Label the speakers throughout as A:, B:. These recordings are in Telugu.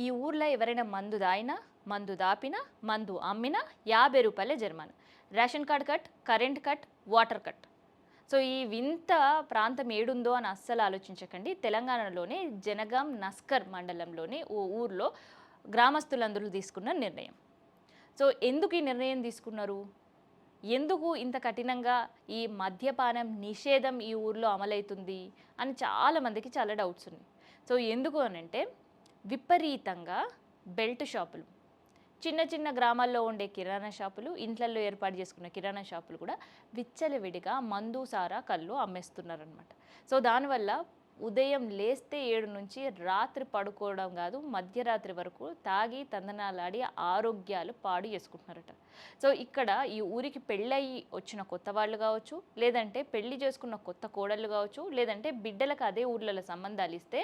A: ఈ ఊర్లో ఎవరైనా మందు దాగినా, మందు దాపినా, మందు అమ్మినా 50 రూపాయలే జరిమానా. Ration card cut, current cut, water cut. So ఈ వింత ప్రాంతం ఏడుందో అని అస్సలు ఆలోచించకండి. తెలంగాణలోని జనగాం నస్కర్ మండలంలోని ఓ ఊర్లో గ్రామస్తులందరూ తీసుకున్న నిర్ణయం. సో ఎందుకు ఈ నిర్ణయం తీసుకున్నారు? ఎందుకు ఇంత కఠినంగా ఈ మద్యపానం నిషేధం ఈ ఊర్లో అమలవుతుంది అని చాలామందికి చాలా డౌట్స్ ఉన్నాయి. సో ఎందుకు అనంటే విపరీతంగా బెల్ట్ షాపులు, చిన్న చిన్న గ్రామాల్లో ఉండే కిరాణా షాపులు, ఇంట్లల్లో ఏర్పాటు చేసుకున్న కిరాణా షాపులు కూడా విచ్చలవిడిగా మందు సారా కళ్ళు అమ్మేస్తున్నారనమాట. సో దానివల్ల ఉదయం లేస్తే 7 నుంచి రాత్రి పడుకోవడం కాదు, మధ్యరాత్రి వరకు తాగి తందనాలాడి ఆరోగ్యాలు పాడు చేసుకుంటున్నారట. సో ఇక్కడ ఈ ఊరికి పెళ్ళయి వచ్చిన కొత్త వాళ్ళు కావచ్చు, లేదంటే పెళ్లి చేసుకున్న కొత్త కోడళ్ళు కావచ్చు, లేదంటే బిడ్డలకు అదే ఊర్లలో సంబంధాలు ఇస్తే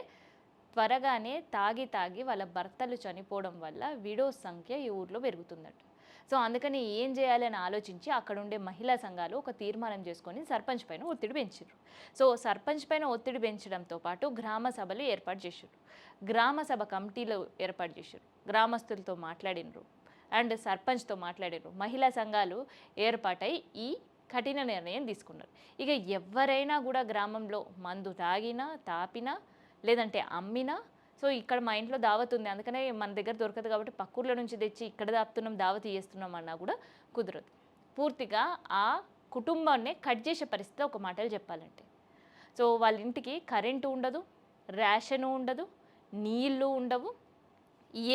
A: త్వరగానే తాగి వాళ్ళ భర్తలు చనిపోవడం వల్ల విడోస్ సంఖ్య ఈ ఊర్లో పెరుగుతుందట. సో అందుకని ఏం చేయాలి అని ఆలోచించి అక్కడ ఉండే మహిళా సంఘాలు ఒక తీర్మానం చేసుకొని సర్పంచ్ పైన ఒత్తిడి పెంచారు. సో సర్పంచ్ పైన ఒత్తిడి పెంచడంతో పాటు గ్రామ సభలు ఏర్పాటు చేశారు, గ్రామ సభ కమిటీలు ఏర్పాటు చేశారు, గ్రామస్తులతో మాట్లాడినరు అండ్ సర్పంచ్తో మాట్లాడినరు. మహిళా సంఘాలు ఏర్పాటై ఈ కఠిన నిర్ణయం తీసుకున్నారు. ఇక ఎవరైనా కూడా గ్రామంలో మందు తాగినా, తాపినా, లేదంటే అమ్మినా, సో ఇక్కడ మా ఇంట్లో దావత్ ఉంది అందుకనే మన దగ్గర దొరకదు కాబట్టి పక్కూర్ల నుంచి తెచ్చి ఇక్కడ దాపుతున్నాం, దావత్ చేస్తున్నాం అన్నా కూడా కుదరదు. పూర్తిగా ఆ కుటుంబాన్నే కట్ చేసే పరిస్థితి ఒక మాటలు చెప్పాలంటే. సో వాళ్ళ ఇంటికి కరెంటు ఉండదు, రేషను ఉండదు, నీళ్ళు ఉండవు,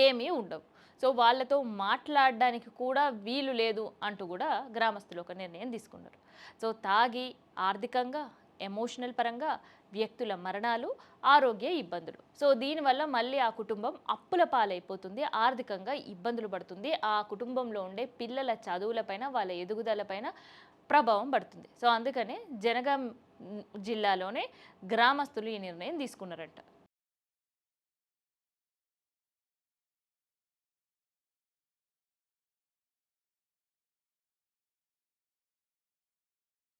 A: ఏమీ ఉండవు. సో వాళ్ళతో మాట్లాడడానికి కూడా వీలు లేదు అంటూ కూడా గ్రామస్తులు ఒక నిర్ణయం తీసుకున్నారు. సో తాగి ఆర్థికంగా, ఎమోషనల్ పరంగా వ్యక్తుల మరణాలు, ఆరోగ్య ఇబ్బందులు. సో దీనివల్ల మళ్ళీ ఆ కుటుంబం అప్పుల పాలైపోతుంది, ఆర్థికంగా ఇబ్బందులు పడుతుంది, ఆ కుటుంబంలో ఉండే పిల్లల చదువులపైన, వాళ్ళ ఎదుగుదలపైన ప్రభావం పడుతుంది. సో అందుకనే జనగాం జిల్లాలోనే గ్రామస్తులు ఈ నిర్ణయం తీసుకున్నారంట.